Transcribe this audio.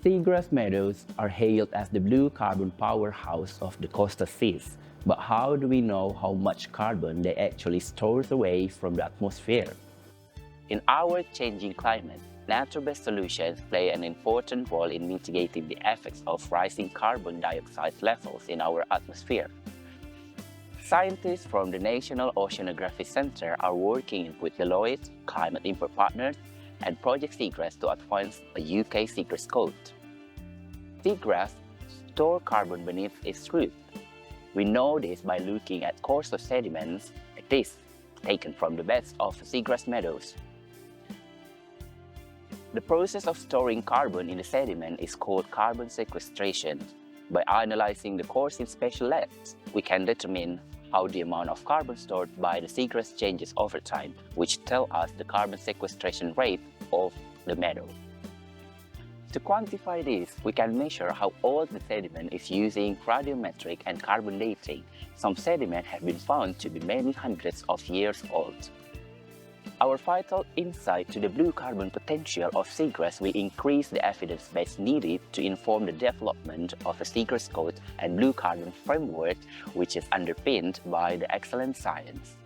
Seagrass meadows are hailed as the blue carbon powerhouse of the coastal seas, but how do we know how much carbon they actually store away from the atmosphere? In our changing climate, nature-based solutions play an important role in mitigating the effects of rising carbon dioxide levels in our atmosphere. Scientists from the National Oceanography Center are working with Deloitte, Climate Impact Partners, and Project Seagrass to advance a UK seagrass code. Seagrass store carbon beneath its root. We know this by looking at cores of sediments like this, taken from the beds of seagrass meadows. The process of storing carbon in the sediment is called carbon sequestration. By analyzing the cores in special labs, we can determine how the amount of carbon stored by the seagrass changes over time, which tell us the carbon sequestration rate of the meadow. To quantify this, we can measure how old the sediment is using radiometric and carbon dating. Some sediment have been found to be many hundreds of years old. Our vital insight to the blue carbon potential of seagrass will increase the evidence base needed to inform the development of a seagrass code and blue carbon framework, which is underpinned by the excellent science.